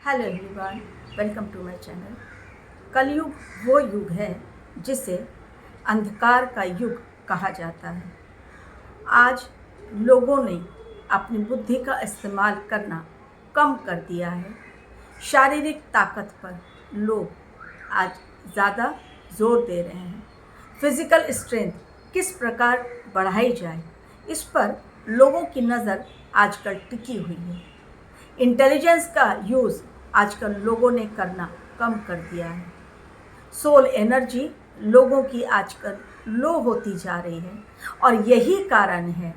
Hello everyone, welcome to my channel. कलयुग वो युग है जिसे अंधकार का युग कहा जाता है। आज लोगों ने अपनी बुद्धि का इस्तेमाल करना कम कर दिया है। शारीरिक ताकत पर लोग आज ज़्यादा जोर दे रहे हैं। फिज़िकल स्ट्रेंथ किस प्रकार बढ़ाई जाए, इस पर लोगों की नज़र आजकल टिकी हुई है। इंटेलिजेंस का यूज़ आजकल लोगों ने करना कम कर दिया है। सोल एनर्जी लोगों की आजकल लो होती जा रही है और यही कारण है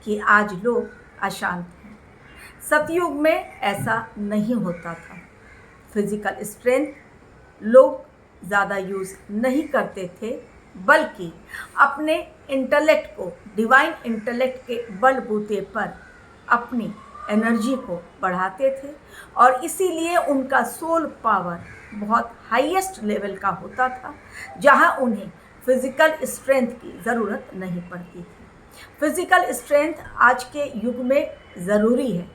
कि आज लोग अशांत हैं। सतयुग में ऐसा नहीं होता था। फिज़िकल स्ट्रेंथ लोग ज़्यादा यूज़ नहीं करते थे, बल्कि अपने इंटेलेक्ट को, डिवाइन इंटेलेक्ट के बलबूते पर अपनी एनर्जी को बढ़ाते थे और इसीलिए उनका सोल पावर बहुत हाईएस्ट लेवल का होता था, जहां उन्हें फिज़िकल स्ट्रेंथ की ज़रूरत नहीं पड़ती थी। फिज़िकल स्ट्रेंथ आज के युग में ज़रूरी है,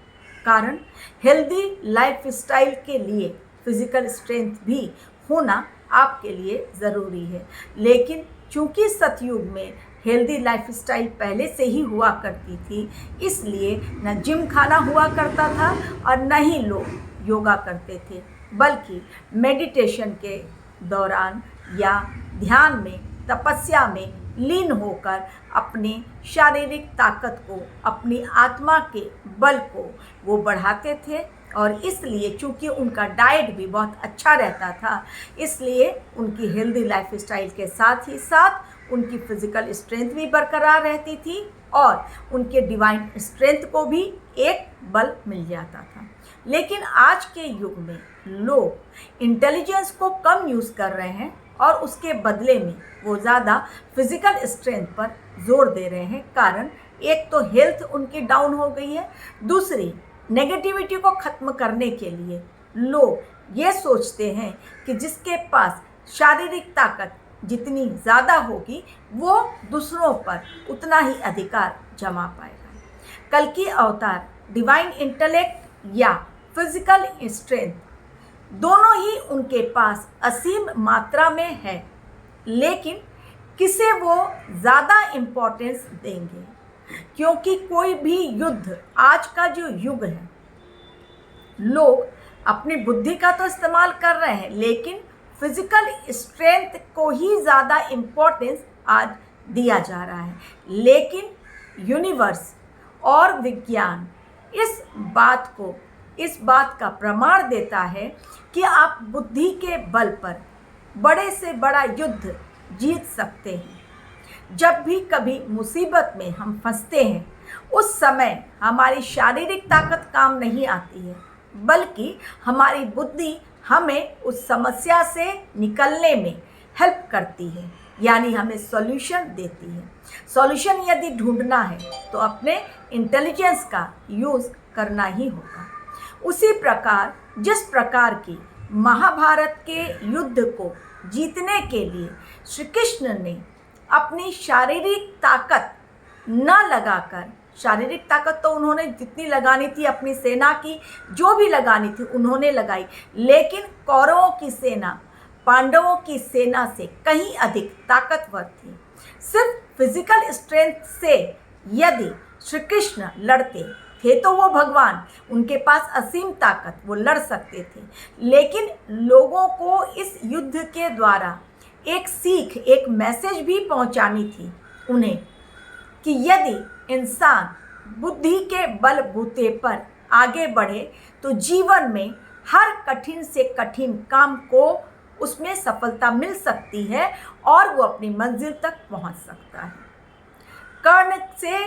कारण हेल्दी लाइफस्टाइल के लिए फिज़िकल स्ट्रेंथ भी होना आपके लिए ज़रूरी है। लेकिन चूँकि सतयुग में हेल्दी लाइफस्टाइल पहले से ही हुआ करती थी, इसलिए न जिम खाना हुआ करता था और न ही लोग योगा करते थे, बल्कि मेडिटेशन के दौरान या ध्यान में, तपस्या में लीन होकर अपनी शारीरिक ताकत को, अपनी आत्मा के बल को वो बढ़ाते थे। और इसलिए चूँकि उनका डाइट भी बहुत अच्छा रहता था, इसलिए उनकी हेल्दी लाइफस्टाइल के साथ ही साथ उनकी फिज़िकल स्ट्रेंथ भी बरकरार रहती थी और उनके डिवाइन स्ट्रेंथ को भी एक बल मिल जाता था। लेकिन आज के युग में लोग इंटेलिजेंस को कम यूज़ कर रहे हैं और उसके बदले में वो ज़्यादा फिज़िकल स्ट्रेंथ पर जोर दे रहे हैं। कारण एक तो हेल्थ उनकी डाउन हो गई है, दूसरी नेगेटिविटी को ख़त्म करने के लिए लोग ये सोचते हैं कि जिसके पास शारीरिक ताकत जितनी ज़्यादा होगी वो दूसरों पर उतना ही अधिकार जमा पाएगा। कल की अवतार डिवाइन इंटेलेक्ट या फिज़िकल स्ट्रेंथ दोनों ही उनके पास असीम मात्रा में है, लेकिन किसे वो ज़्यादा इम्पोर्टेंस देंगे? क्योंकि कोई भी युद्ध, आज का जो युग है, लोग अपनी बुद्धि का तो इस्तेमाल कर रहे हैं, लेकिन फिज़िकल स्ट्रेंथ को ही ज़्यादा इम्पोर्टेंस आज दिया जा रहा है। लेकिन यूनिवर्स और विज्ञान इस बात का प्रमाण देता है कि आप बुद्धि के बल पर बड़े से बड़ा युद्ध जीत सकते हैं। जब भी कभी मुसीबत में हम फंसते हैं, उस समय हमारी शारीरिक ताकत काम नहीं आती है, बल्कि हमारी बुद्धि हमें उस समस्या से निकलने में हेल्प करती है, यानी हमें सॉल्यूशन देती है। सॉल्यूशन यदि ढूंढना है तो अपने इंटेलिजेंस का यूज़ करना ही होगा। उसी प्रकार जिस प्रकार की महाभारत के युद्ध को जीतने के लिए श्री कृष्ण ने अपनी शारीरिक ताकत न लगाकर, शारीरिक ताकत तो उन्होंने जितनी लगानी थी, अपनी सेना की जो भी लगानी थी उन्होंने लगाई, लेकिन कौरवों की सेना पांडवों की सेना से कहीं अधिक ताकतवर थी। सिर्फ फिजिकल स्ट्रेंथ से यदि श्री कृष्ण लड़ते थे तो वो भगवान, उनके पास असीम ताकत, वो लड़ सकते थे। लेकिन लोगों को इस युद्ध के द्वारा एक सीख, एक मैसेज भी पहुंचानी थी उन्हें कि यदि इंसान बुद्धि के बलबूते पर आगे बढ़े तो जीवन में हर कठिन से कठिन काम को उसमें सफलता मिल सकती है और वो अपनी मंजिल तक पहुंच सकता है। कर्ण से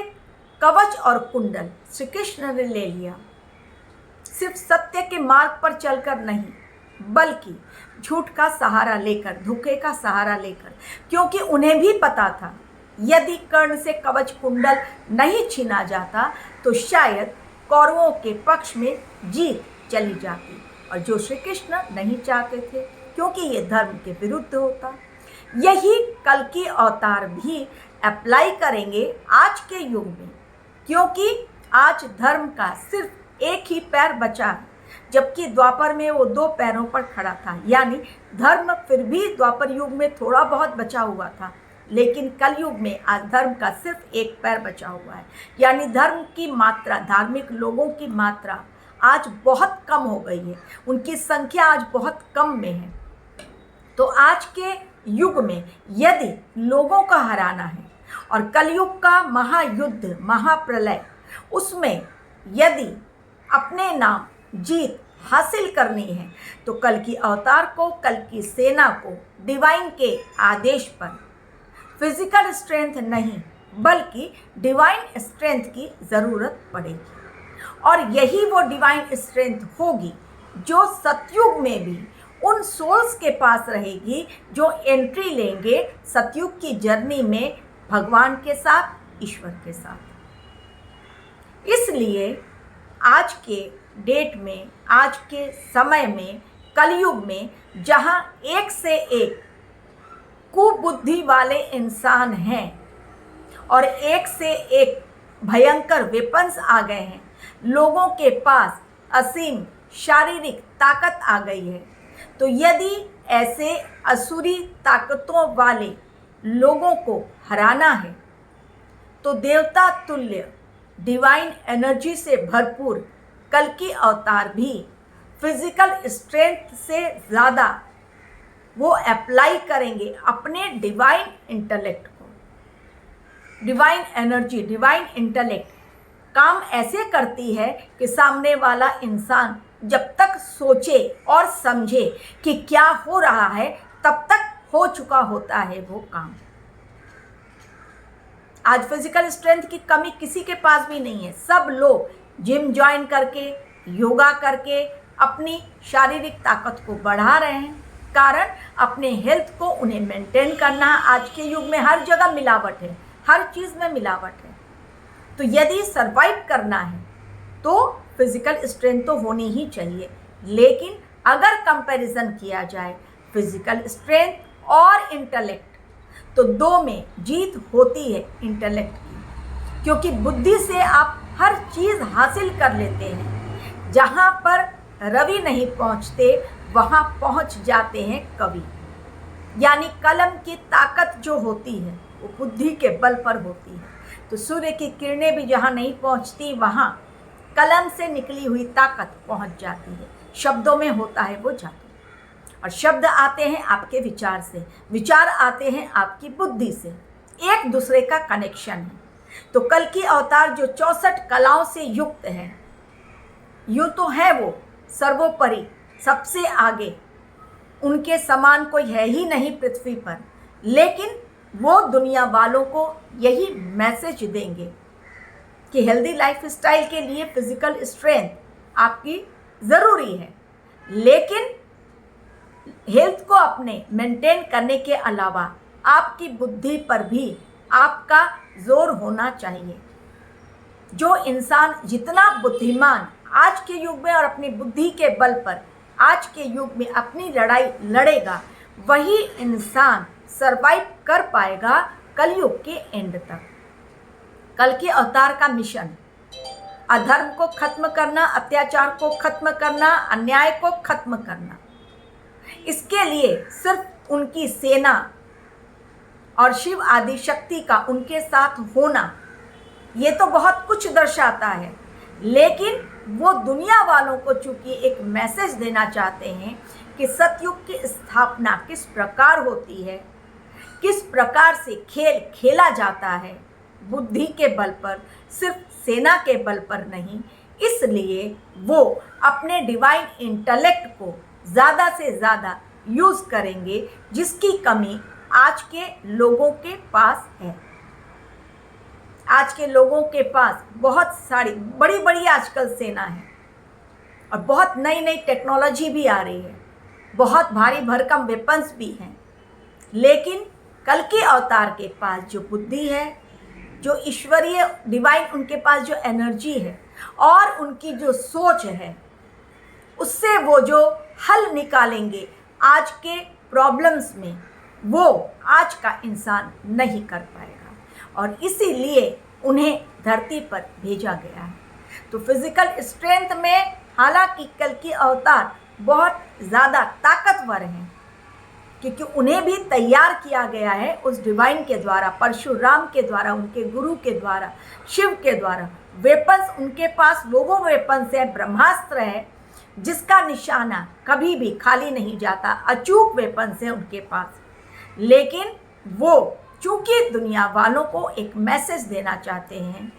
कवच और कुंडल श्री कृष्ण ने ले लिया, सिर्फ सत्य के मार्ग पर चलकर नहीं, बल्कि झूठ का सहारा लेकर, धोखे का सहारा लेकर, क्योंकि उन्हें भी पता था यदि कर्ण से कवच कुंडल नहीं छीना जाता तो शायद कौरवों के पक्ष में जीत चली जाती, और जो श्री कृष्ण नहीं चाहते थे, क्योंकि ये धर्म के विरुद्ध होता। यही कल की अवतार भी अप्लाई करेंगे आज के युग में, क्योंकि आज धर्म का सिर्फ एक ही पैर बचा है। जबकि द्वापर में वो 2 पैरों पर खड़ा था। यानी धर्म फिर भी द्वापर युग में थोड़ा बहुत बचा हुआ था, लेकिन कलयुग में आज धर्म का सिर्फ 1 पैर बचा हुआ है। यानी धर्म की मात्रा, धार्मिक लोगों की मात्रा आज बहुत कम हो गई है, उनकी संख्या आज बहुत कम में है। तो आज के युग में यदि लोगों का हराना है और कलयुग का महायुद्ध, महाप्रलय, उसमें यदि अपने नाम जीत हासिल करनी है तो कल की अवतार को, कल की सेना को डिवाइन के आदेश पर फिजिकल स्ट्रेंथ नहीं बल्कि डिवाइन स्ट्रेंथ की ज़रूरत पड़ेगी। और यही वो डिवाइन स्ट्रेंथ होगी जो सतयुग में भी उन सोल्स के पास रहेगी जो एंट्री लेंगे सतयुग की जर्नी में भगवान के साथ, ईश्वर के साथ। इसलिए आज के डेट में, आज के समय में, कलयुग में, जहाँ एक से एक कुबुद्धि वाले इंसान हैं और एक से एक भयंकर वेपन्स आ गए हैं, लोगों के पास असीम शारीरिक ताकत आ गई है, तो यदि ऐसे असुरी ताकतों वाले लोगों को हराना है तो देवता तुल्य डिवाइन एनर्जी से भरपूर कल की अवतार भी फिजिकल स्ट्रेंथ से ज़्यादा वो अप्लाई करेंगे अपने डिवाइन इंटेलेक्ट को। डिवाइन एनर्जी, डिवाइन इंटेलेक्ट काम ऐसे करती है कि सामने वाला इंसान जब तक सोचे और समझे कि क्या हो रहा है, तब तक हो चुका होता है वो काम। आज फिजिकल स्ट्रेंथ की कमी किसी के पास भी नहीं है। सब लोग जिम ज्वाइन करके, योगा करके अपनी शारीरिक ताकत को बढ़ा रहे हैं। कारण अपने हेल्थ को उन्हें मेंटेन करना है। आज के युग में हर जगह मिलावट है, हर चीज़ में मिलावट है। तो यदि सरवाइव करना है तो फिजिकल स्ट्रेंथ तो होनी ही चाहिए। लेकिन अगर कंपैरिजन किया जाए फिजिकल स्ट्रेंथ और इंटेलेक्ट, तो 2 में जीत होती है इंटेलेक्ट की, क्योंकि बुद्धि से आप हर चीज़ हासिल कर लेते हैं। जहाँ पर रवि नहीं पहुँचते वहाँ पहुँच जाते हैं कवि। यानी कलम की ताकत जो होती है वो बुद्धि के बल पर होती है। तो सूर्य की किरणें भी जहाँ नहीं पहुँचती वहाँ कलम से निकली हुई ताकत पहुँच जाती है। शब्दों में होता है वो जादू। और शब्द आते हैं आपके विचार से, विचार आते हैं आपकी बुद्धि से, एक दूसरे का कनेक्शन है। तो कल की अवतार जो 64 कलाओं से युक्त है, यूँ तो है वो सर्वोपरि, सबसे आगे, उनके समान कोई है ही नहीं पृथ्वी पर। लेकिन वो दुनिया वालों को यही मैसेज देंगे कि हेल्दी लाइफस्टाइल के लिए फिजिकल स्ट्रेंथ आपकी ज़रूरी है, लेकिन हेल्थ को अपने मेंटेन करने के अलावा आपकी बुद्धि पर भी आपका जोर होना चाहिए। जो इंसान जितना बुद्धिमान आज के युग में और अपनी बुद्धि के बल पर आज के युग में अपनी लड़ाई लड़ेगा, वही इंसान सरवाइव कर पाएगा कलयुग के एंड तक। कल के अवतार का मिशन अधर्म को खत्म करना, अत्याचार को खत्म करना, अन्याय को खत्म करना। इसके लिए सिर्फ उनकी सेना और शिव आदि शक्ति का उनके साथ होना, ये तो बहुत कुछ दर्शाता है। लेकिन वो दुनिया वालों को चूंकि एक मैसेज देना चाहते हैं कि सतयुग की स्थापना किस प्रकार होती है, किस प्रकार से खेल खेला जाता है, बुद्धि के बल पर, सिर्फ सेना के बल पर नहीं। इसलिए वो अपने डिवाइन इंटेलेक्ट को ज़्यादा से ज़्यादा यूज़ करेंगे, जिसकी कमी आज के लोगों के पास है। आज के लोगों के पास बहुत सारी बड़ी बड़ी आजकल सेना है और बहुत नई नई टेक्नोलॉजी भी आ रही है, बहुत भारी भरकम वेपन्स भी हैं। लेकिन कल के अवतार के पास जो बुद्धि है, जो ईश्वरीय डिवाइन उनके पास जो एनर्जी है और उनकी जो सोच है, उससे वो जो हल निकालेंगे आज के प्रॉब्लम्स में, वो आज का इंसान नहीं कर पाएगा। और इसीलिए उन्हें धरती पर भेजा गया है। तो फिजिकल स्ट्रेंथ में हालांकि कल की अवतार बहुत ज़्यादा ताकतवर हैं, क्योंकि उन्हें भी तैयार किया गया है उस डिवाइन के द्वारा, परशुराम के द्वारा, उनके गुरु के द्वारा, शिव के द्वारा। वेपन्स उनके पास वो वेपन्स है, ब्रह्मास्त्र है जिसका निशाना कभी भी खाली नहीं जाता, अचूक वेपन्स है उनके पास। लेकिन वो चूंकि दुनिया वालों को एक मैसेज देना चाहते हैं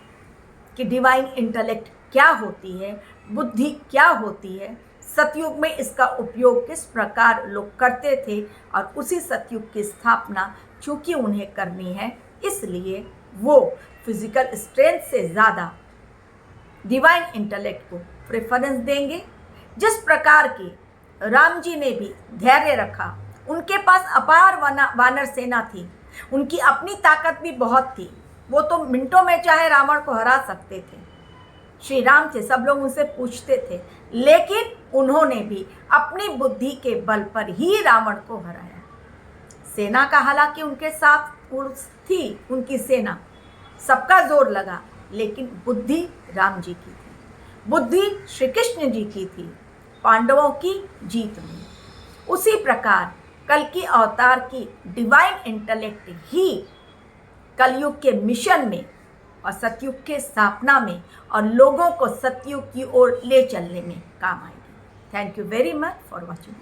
कि डिवाइन इंटेलेक्ट क्या होती है, बुद्धि क्या होती है, सतयुग में इसका उपयोग किस प्रकार लोग करते थे, और उसी सतयुग की स्थापना चूंकि उन्हें करनी है, इसलिए वो फिजिकल स्ट्रेंथ से ज़्यादा डिवाइन इंटेलेक्ट को प्रेफरेंस देंगे। जिस प्रकार की राम जी ने भी धैर्य रखा, उनके पास अपार वानर सेना थी, उनकी अपनी ताकत भी बहुत थी, वो तो मिनटों में चाहे रावण को हरा सकते थे। श्री राम थे, सब लोग उनसे पूछते थे, लेकिन उन्होंने भी अपनी बुद्धि के बल पर ही रावण को हराया। सेना का हालांकि उनके साथ थी, उनकी सेना, सबका जोर लगा, लेकिन बुद्धि राम जी की थी, बुद्धि श्री कृष्ण जी की थी, पांडवों की जीत में। उसी प्रकार कल की अवतार की डिवाइन इंटेलेक्ट ही कलयुग के मिशन में और सतयुग के स्थापना में और लोगों को सतयुग की ओर ले चलने में काम आएगी। Thank you very much for watching.